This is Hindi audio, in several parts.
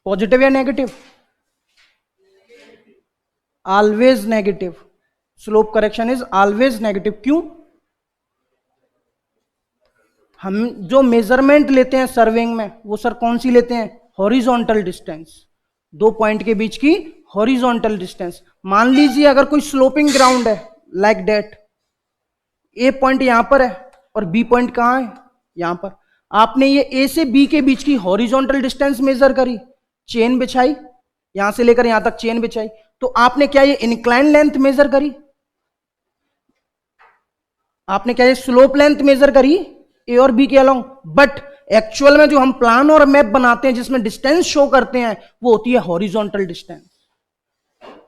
पॉजिटिव या negative? Always negative. Slope correction is always negative. क्यों? हम जो मेजरमेंट लेते हैं सर्विंग में, वो सर कौन सी लेते हैं? हॉरिजॉन्टल डिस्टेंस, दो पॉइंट के बीच की हॉरिजॉन्टल डिस्टेंस। मान लीजिए अगर कोई स्लोपिंग ग्राउंड है लाइक दैट, ए पॉइंट यहां पर है और बी पॉइंट कहां है? यहां पर। आपने ये ए से बी के बीच की हॉरिजॉन्टल डिस्टेंस मेजर करी, चेन बिछाई, यहां से लेकर यहां तक चेन बिछाई, तो आपने क्या ये इंक्लाइन लेंथ मेजर करी? आपने क्या ये स्लोप लेंथ मेजर करी ए और बी के अलोंग? बट एक्चुअल में जो हम प्लान और मैप बनाते हैं जिसमें डिस्टेंस शो करते हैं वो होती है हॉरिजॉन्टल डिस्टेंस।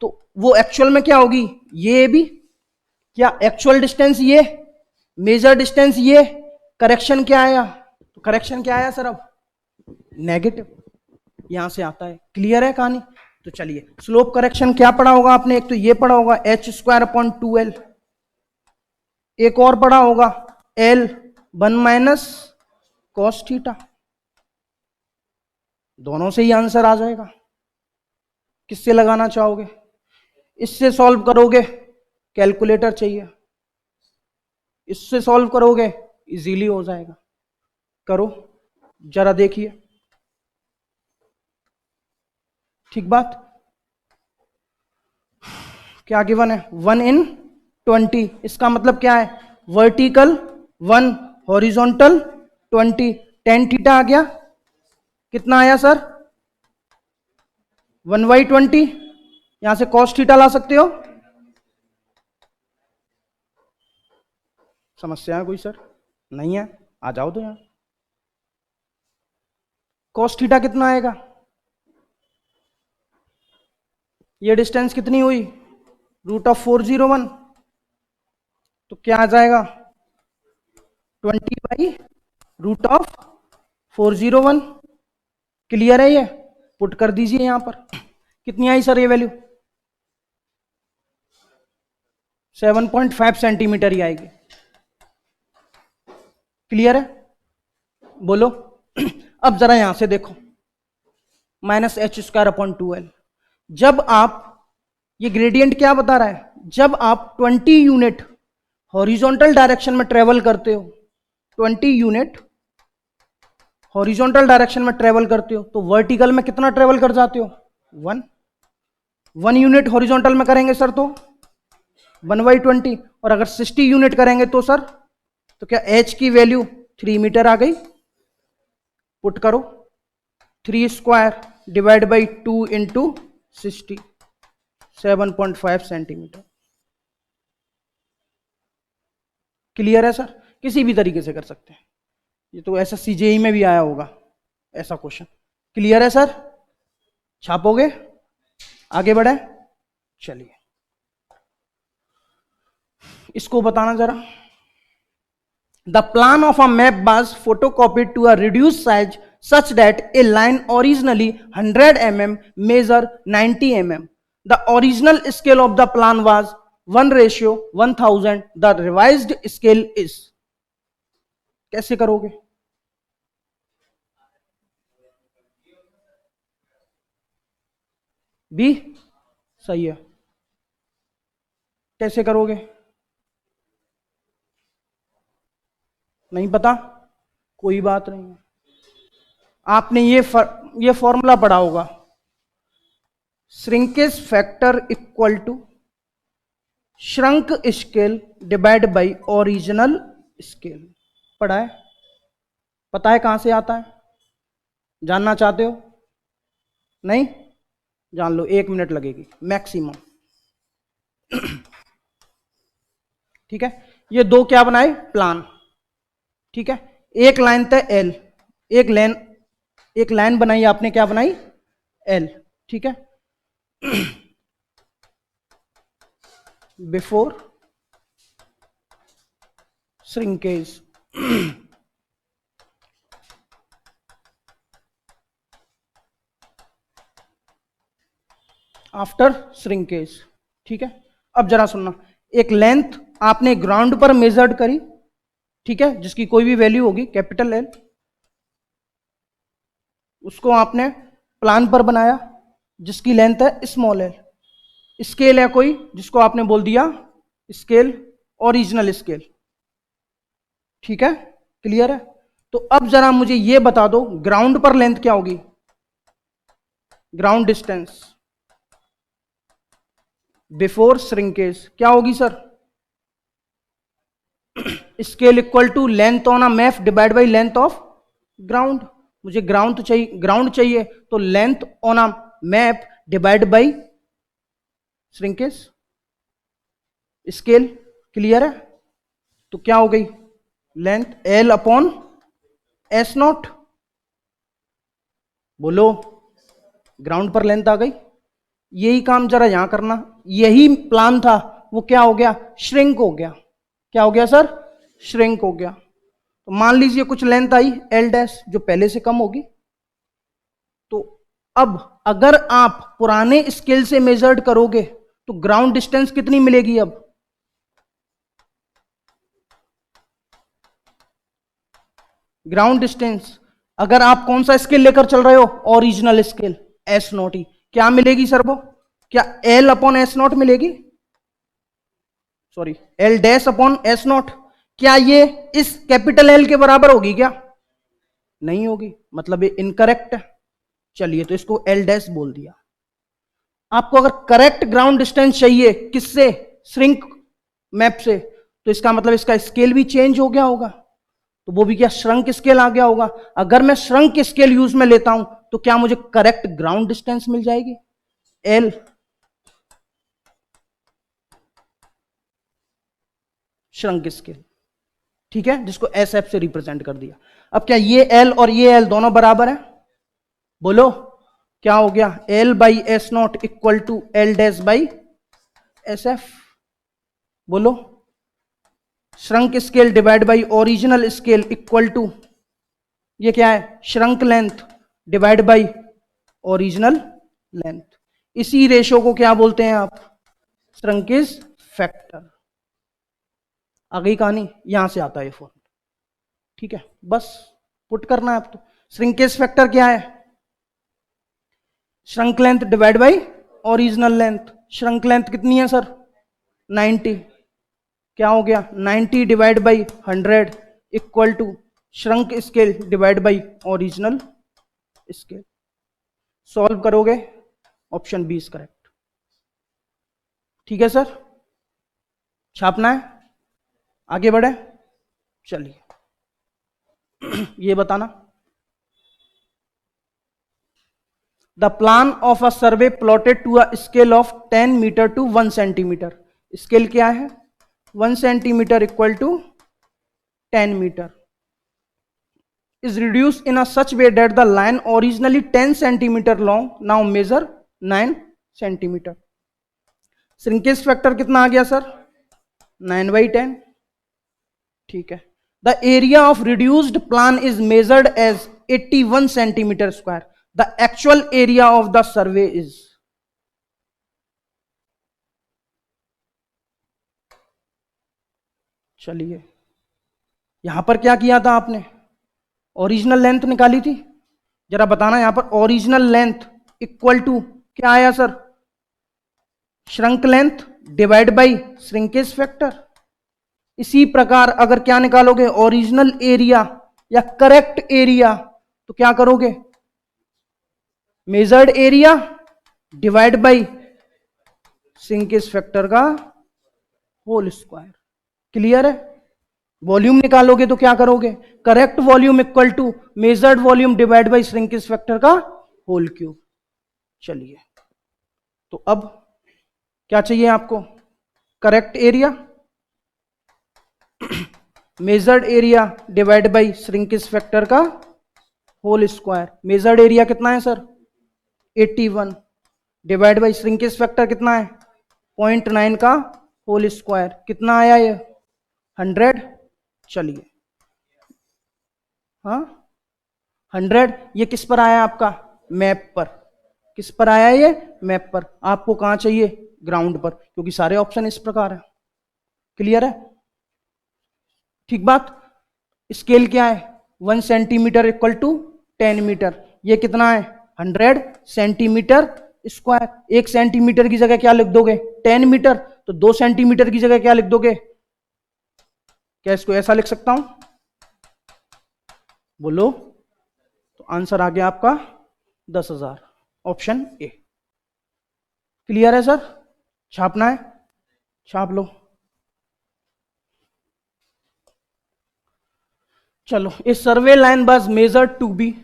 तो वो एक्चुअल में क्या होगी? ये भी क्या एक्चुअल डिस्टेंस, ये मेजर डिस्टेंस, ये करेक्शन क्या आया? तो करेक्शन क्या आया सर? अब नेगेटिव यहां से आता है। क्लियर है कहानी? तो चलिए, स्लोप करेक्शन क्या पढ़ा होगा आपने? एक तो ये पढ़ा होगा h²/2l, एक और पढ़ा होगा l 1 - cos थीटा। दोनों से ही आंसर आ जाएगा। किससे लगाना चाहोगे? इससे सॉल्व करोगे, कैलकुलेटर चाहिए। इससे सॉल्व करोगे, इजीली हो जाएगा। करो जरा, देखिए। ठीक बात? क्या गिवन है? 1/20। इसका मतलब क्या है? Vertical 1, horizontal 20। tan थीटा आ गया, कितना आया सर? 1/20। यहां से cos थीटा ला सकते हो। समस्या है कोई सर? नहीं है? आ जाओ तो यहां। cos थीटा कितना आएगा? ये डिस्टेंस कितनी हुई? √401। तो क्या आ जाएगा? 20/√401। क्लियर है? ये पुट कर दीजिए यहां पर। कितनी आई सर ये वैल्यू? 7.5 सेंटीमीटर ही आएगी। क्लियर है? बोलो। अब जरा यहां से देखो, -h²/2l। जब आप, ये ग्रेडियंट क्या बता रहा है? जब आप 20 यूनिट हॉरिजॉन्टल डायरेक्शन में ट्रेवल करते हो, 20 यूनिट हॉरिजॉन्टल डायरेक्शन में ट्रेवल करते हो, तो वर्टिकल में कितना ट्रेवल कर जाते हो? 1 यूनिट हॉरिजॉन्टल में करेंगे सर तो 1/20, और अगर 60 यूनिट करेंगे तो सर, तो क्या h की वैल्यू 3 मीटर आ गई? पुट करो, 3² / 2 × 60, 7.5 सेंटीमीटर। क्लियर है सर? किसी भी तरीके से कर सकते हैं। ये तो ऐसा CJE में भी आया होगा ऐसा क्वेश्चन। क्लियर है सर? छापोगे? आगे बढ़े? चलिए, इसको बताना जरा। The plan of a map was photocopied to a reduced size such that a line originally 100 mm measure 90 mm. The original scale of the plan was 1:1000. The revised scale is. कैसे करोगे? बी सही है। कैसे करोगे? नहीं पता? कोई बात नहीं है। आपने ये फॉर्मूला पढ़ा होगा, shrinkage factor equal to shrunk scale divide by original scale. पढ़ा है? पता है कहां से आता है? जानना चाहते हो? नहीं? जान लो, 1 मिनट लगेगी मैक्सिमम। ठीक है, ये दो क्या बनाए? प्लान। ठीक है, एक लाइन तय L, एक लाइन बनाई आपने, क्या बनाई? L। ठीक है, बिफोर श्रिंकेज, आफ्टर श्रिंकेज। ठीक है, अब जरा सुनना, एक लेंथ आपने ग्राउंड पर मेजर्ड करी, ठीक है, जिसकी कोई भी वैल्यू होगी कैपिटल L। उसको आपने प्लान पर बनाया जिसकी लेंथ है स्मॉल एल, स्केल है कोई जिसको आपने बोल दिया स्केल, ओरिजिनल स्केल। ठीक है, क्लियर है। तो अब जरा मुझे ये बता दो ग्राउंड पर लेंथ क्या होगी, ग्राउंड डिस्टेंस बिफोर श्रिंकेज क्या होगी sir? Scale equal to length on a map divide by length of ground. मुझे ग्राउंड चाहिए, ग्राउंड चाहिए तो length on a map divide by shrinkage scale. Clear है? तो क्या हो गई length L upon S naught. बोलो, ग्राउंड पर लेंथ आ गई। यही काम जरा यहां करना, यही प्लान था वो क्या हो गया, श्रिंक हो गया। क्या हो गया सर? श्रिंक हो गया। तो मान लीजिए कुछ लेंथ आई एल डैश जो पहले से कम होगी। तो अब अगर आप पुराने स्केल से मेजर्ड करोगे तो ग्राउंड डिस्टेंस कितनी मिलेगी? अब ग्राउंड डिस्टेंस अगर आप कौन सा स्केल लेकर चल रहे हो, ओरिजिनल स्केल एस नॉट ही, क्या मिलेगी सर वो? क्या एल अपॉन एस नॉट मिलेगी? Sorry, L dash upon S not. क्या ये इस कैपिटल एल के बराबर होगी क्या? नहीं होगी, मतलब ये इनकरेक्ट है। चलिए तो इसको एल डैश बोल दिया। आपको अगर करेक्ट ग्राउंड डिस्टेंस चाहिए किससे? श्रिंक मैप से, तो इसका मतलब इसका स्केल भी चेंज हो गया होगा। तो वो भी क्या श्रंक स्केल आ गया होगा। अगर मैं श्रंक स्केल यूज में लेता हूं तो क्या मुझे करेक्ट ग्राउंड डिस्टेंस मिल जाएगी? एल श्रंक स्केल, ठीक है, जिसको एस एफ से रिप्रेजेंट कर दिया। अब क्या ये एल और ये एल दोनों बराबर है? बोलो क्या हो गया, L by S not equal to L dash by S F. बोलो, shrunk scale divide by original scale equal to, ये क्या है, shrunk length divide by original length. इसी रेशो को क्या बोलते हैं आप? श्रंकेज फैक्टर। आ गई कहानी, यहां से आता है फोन। ठीक है, बस पुट करना है अब तो। श्रिंकेज फैक्टर क्या है? Shrunk length divide by original length. Shrunk length कितनी है सर? 90। क्या हो गया, 90 divide by 100 equal to shrunk scale divide by original scale. Solve करोगे, ऑप्शन बी इज करेक्ट। ठीक है सर, छापना है, आगे बढ़े। चलिए ये बताना, the plan of a survey plotted to a scale of 10 metre to 1 centimetre. Scale क्या है? 1 centimetre equal to 10 metre is reduced in a such way that the line originally 10 centimeter long now measure 9 centimeter। Shrinkage factor कितना आ गया सर? 9/10। ठीक है, the area of reduced plan is measured as 81 centimetre square. The actual area of the survey is, चलिए यहां पर क्या किया था आपने? ओरिजिनल लेंथ निकाली थी। जरा बताना यहां पर ओरिजिनल लेंथ इक्वल टू क्या आया sir? Shrunk length divide by shrinkage factor. इसी प्रकार अगर क्या निकालोगे, ओरिजिनल एरिया या करेक्ट एरिया, तो क्या करोगे? Measured area divide by shrinkage factor का होल स्क्वायर। क्लियर है? वॉल्यूम निकालोगे तो क्या करोगे? Correct volume equal to measured volume divide by shrinkage factor का होल क्यूब। चलिए तो अब क्या चाहिए आपको? Correct area, measured area divide by shrinkage factor का होल स्क्वायर। मेजर्ड एरिया कितना है sir? 81 divide by shrinkage factor कितना है? 0.9 का होल स्क्वायर। कितना आया ये? 100। चलिए हाँ 100। ये किस पर आया आपका? मैप पर। किस पर आया ये? मैप पर। आपको कहां चाहिए? ग्राउंड पर, क्योंकि सारे ऑप्शन इस प्रकार है। क्लियर है? ठीक बात। स्केल क्या है? 1 सेंटीमीटर इक्वल टू 10 मीटर। ये कितना है 100 सेंटीमीटर स्क्वायर। 1 सेंटीमीटर की जगह क्या लिख दोगे 10 मीटर, तो 2 सेंटीमीटर की जगह क्या लिख दोगे, क्या इसको ऐसा लिख सकता हूं, बोलो, तो आंसर आ गया आपका 10,000, ऑप्शन ए। क्लियर है सर? छापना है, छाप लो। चलो, a survey line was measured to be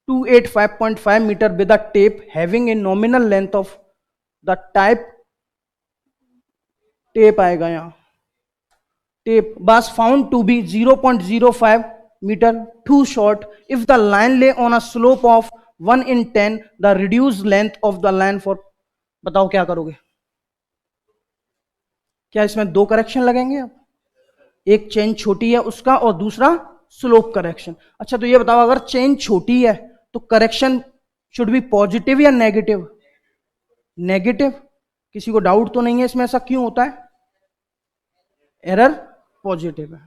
285.5 metre with a tape having a nominal length of the type, tape आएगा यहां, tape was found to be 0.05 meter too short if the line lay on a slope of 1/10 the reduced length of the line for, बताओ क्या करोगे, क्या इसमें दो करेक्शन लगेंगे अब, एक चेन छोटी है उसका और दूसरा स्लोप करेक्शन। अच्छा तो ये बताओ अगर चेन छोटी है तो करेक्शन शुड बी पॉजिटिव या नेगेटिव, नेगेटिव। किसी को डाउट तो नहीं है इसमें, ऐसा क्यों होता है, एरर पॉजिटिव है,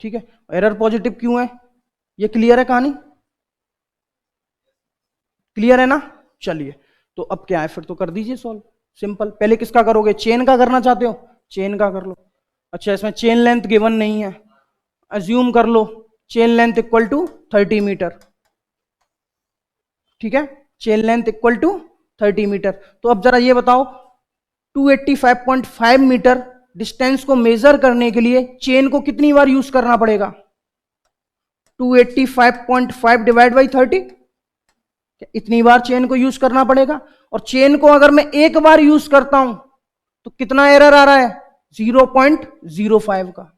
ठीक है, एरर पॉजिटिव क्यों है, ये क्लियर है कहानी, क्लियर है ना। चलिए तो अब क्या है, फिर तो कर दीजिए सॉल्व, सिंपल। पहले किसका करोगे, चेन का करना चाहते हो, चेन का कर लो। अच्छा इसमें चेन लेंथ गिवन नहीं है, अज्यूम कर लो chain length equal to 30 metre, ठीक है, chain length equal to 30 metre. तो अब जरा ये बताओ 285.5 मीटर डिस्टेंस को मेजर करने के लिए चेन को कितनी बार यूज करना पड़ेगा, 285.5 डिवाइड बाई 30, इतनी बार चेन को यूज करना पड़ेगा। और चेन को अगर मैं एक बार यूज करता हूं तो कितना एरर आ रहा है, 0.05 का।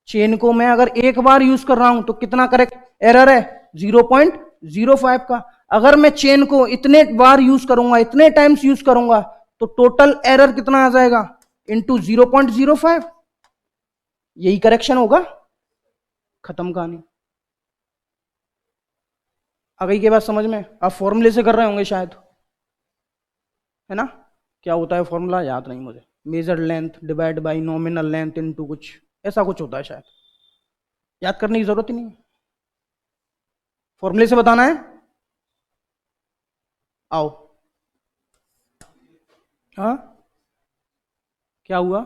चेन को मैं अगर एक बार यूज कर रहा हूं तो कितना करेक्ट एरर है, 0.05 का। अगर मैं चेन को इतने बार यूज करूंगा, इतने टाइम्स यूज करूंगा, तो टोटल एरर कितना आ जाएगा, इंटू 0.05, यही करेक्शन होगा, खत्म कहानी। आ गई के बाद समझ में, आप फॉर्मूले से कर रहे होंगे शायद, है ना, क्या होता है फॉर्मूला याद नहीं मुझे, major length divide by nominal length into कुछ ऐसा कुछ होता है शायद, याद करने की जरूरत ही नहीं, फॉर्मूले से बताना है। आओ, हाँ क्या हुआ,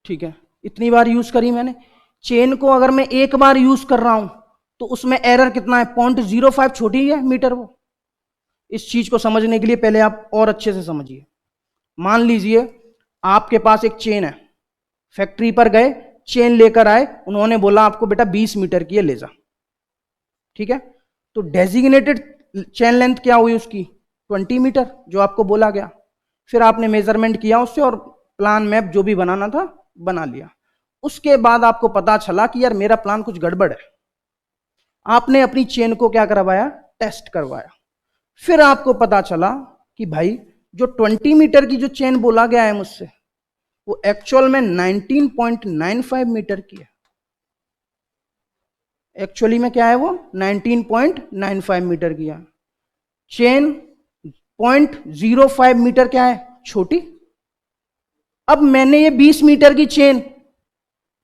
ठीक है, इतनी बार यूज करी मैंने। चेन को अगर मैं एक बार यूज कर रहा हूं तो उसमें एरर कितना है, 0.05, छोटी है मीटर वो। इस चीज को समझने के लिए पहले आप और अच्छे से समझिए। मान लीजिए आपके पास एक चेन है, फैक्ट्री पर गए, चेन लेकर आए, उन्होंने बोला आपको बेटा 20 मीटर की है, ले जा, ठीक है। तो डेजिग्नेटेड चेन लेंथ क्या हुई उसकी, 20 मीटर, जो आपको बोला गया। फिर आपने मेजरमेंट किया उससे और प्लान मैप जो भी बनाना था बना लिया। उसके बाद आपको पता चला कि यार मेरा प्लान कुछ गड़बड़ है, आपने अपनी चेन को क्या करवाया, टेस्ट करवाया। फिर आपको पता चला कि भाई जो 20 मीटर की जो चेन बोला गया है मुझसे, वो एक्चुअल में 19.95 मीटर की है। एक्चुअली में क्या है वो, 19.95 मीटर की है। चेन 0.05 मीटर क्या है, छोटी। अब मैंने ये 20 मीटर की चेन,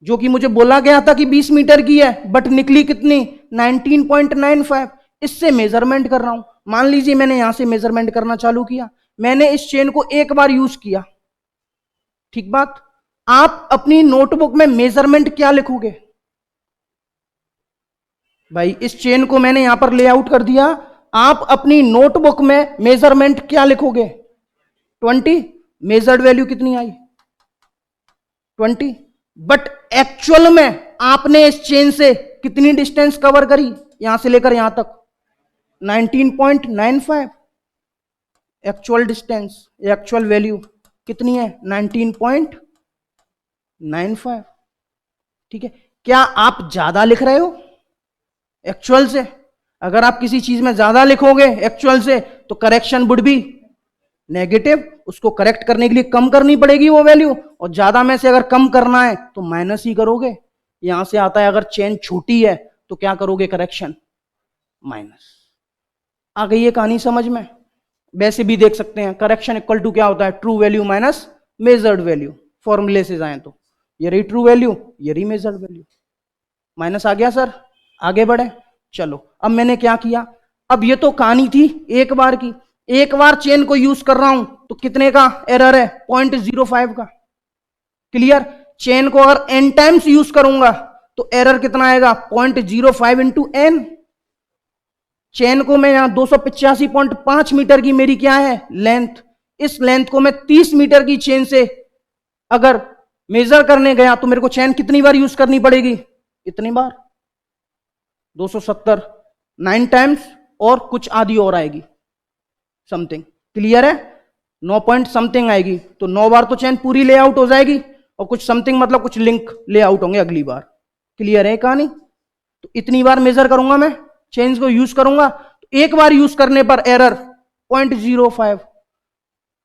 जो कि मुझे बोला गया था कि 20 मीटर की है, बट निकली कितनी, 19.95, इससे मेजरमेंट कर रहा हूं। मान लीजिए मैंने यहां से मेजरमेंट करना चालू किया, मैंने इस चेन को एक बार यूज किया, ठीक बात। आप अपनी नोटबुक में मेजरमेंट क्या लिखोगे भाई, इस चेन को मैंने यहां पर लेआउट कर दिया, आप अपनी नोटबुक में मेजरमेंट क्या लिखोगे, 20, मेजर्ड वैल्यू कितनी आई, 20। बट एक्चुअल में आपने इस चेन से कितनी डिस्टेंस कवर करी, यहां से लेकर यहां तक 19.95। एक्चुअल डिस्टेंस, एक्चुअल वैल्यू कितनी है, 19.95, ठीक है। क्या आप ज्यादा लिख रहे हो एक्चुअल से? अगर आप किसी चीज में ज्यादा लिखोगे एक्चुअल से तो करेक्शन वुड बी नेगेटिव, उसको करेक्ट करने के लिए कम करनी पड़ेगी वो वैल्यू, और ज्यादा में से अगर कम करना है तो माइनस ही करोगे। यहां से आता है अगर चेन छोटी है तो क्या करोगे, करेक्शन माइनस। आ गई ये कहानी समझ में। वैसे भी देख सकते हैं करेक्शन इक्वल टू क्या होता है, true value minus measured value. फॉर्मूले से जाएं तो ये रही ट्रू वैल्यू, ये रही मेजर्ड वैल्यू। माइनस आ गया सर, आगे बढ़े। चलो अब मैंने क्या किया, अब ये तो कहानी थी एक बार की, एक बार चेन को यूज कर रहा हूं तो कितने का एरर है, 0.05 का। क्लियर, चेन को अगर n टाइम्स यूज करूंगा तो एरर कितना आएगा, 0.05 इंटू एन। चेन को मैं यहां 285.5 मीटर की मेरी क्या है लेंथ, इस लेंथ को मैं 30 मीटर की चेन से अगर मेजर करने गया तो मेरे को चेन कितनी बार यूज करनी पड़ेगी, इतनी बार 270, 9 टाइम्स और कुछ आधी और आएगी समथिंग। क्लियर है, 9 पॉइंट समथिंग आएगी, तो 9 बार तो चेन पूरी लेआउट हो जाएगी और कुछ समथिंग मतलब कुछ लिंक लेआउट होंगे अगली बार। क्लियर है कहानी, तो इतनी बार मेजर करूंगा मैं, चेन्स को यूज करूंगा, तो एक बार यूज करने पर एरर 0.05,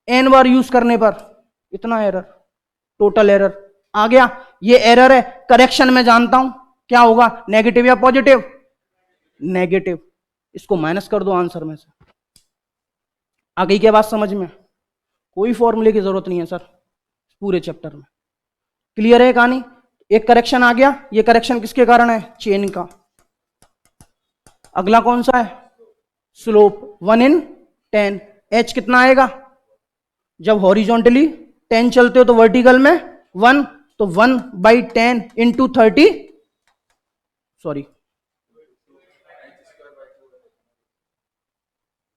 एन बार यूज करने पर इतना एरर, टोटल एरर आ गया। ये एरर है, करेक्शन में जानता हूं क्या होगा, नेगेटिव या पॉजिटिव, नेगेटिव, इसको माइनस कर दो आंसर में से। आ गई क्या बात समझ में, कोई फॉर्मूले की जरूरत नहीं है सर पूरे चैप्टर में। क्लियर है कहानी, एक करेक्शन आ गया, ये करेक्शन किसके कारण है, चेन का। अगला कौन सा है, स्लोप 1/10, एच कितना आएगा, जब हॉरिजॉन्टली 10 चलते हो तो वर्टिकल में 1, तो 1/10 इंटू 30, सॉरी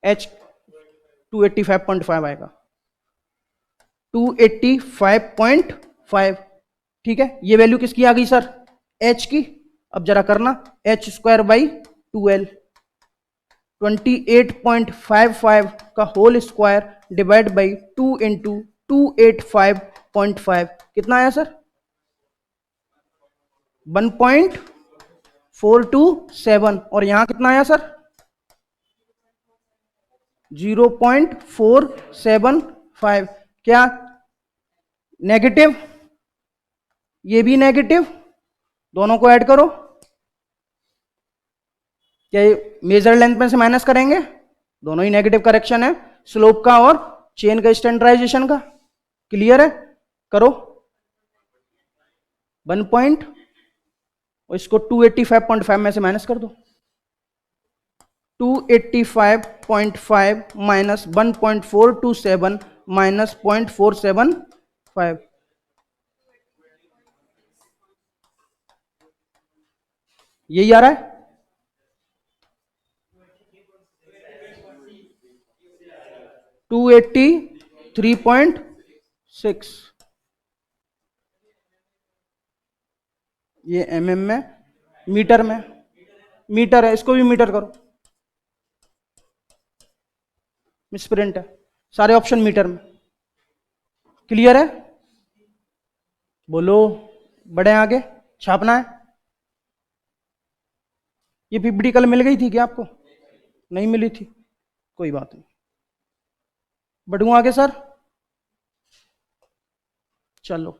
एच 285.5 आएगा, 285.5। ठीक है, ये वैल्यू किसकी आ गई सर, एच की। अब जरा करना, h²/12 28.55 का whole square divide by 2 into 285.5 कितना आया सर, 1.427, और यहां कितना आया सर 0.475। क्या नेगेटिव, ये भी नेगेटिव, दोनों को ऐड करो, क्या ये मेजर लेंथ में से माइनस करेंगे, दोनों ही नेगेटिव करेक्शन है, स्लोप का और चेन का स्टैंडर्डाइजेशन का। क्लियर है, करो 1 पॉइंट और इसको 285.5 में से माइनस कर दो, 285.5 माइनस 1.427 माइनस 0.475, यही आ रहा है, टू 83.6। ये mm में, मीटर में, मीटर है, इसको भी मीटर करो, मिसप्रिंट है, सारे ऑप्शन मीटर में। क्लियर है, बोलो, बढ़े आगे, छापना है। ये पीपीटी कल मिल गई थी क्या आपको, नहीं मिली थी, कोई बात नहीं, बढ़ूं आगे सर, चलो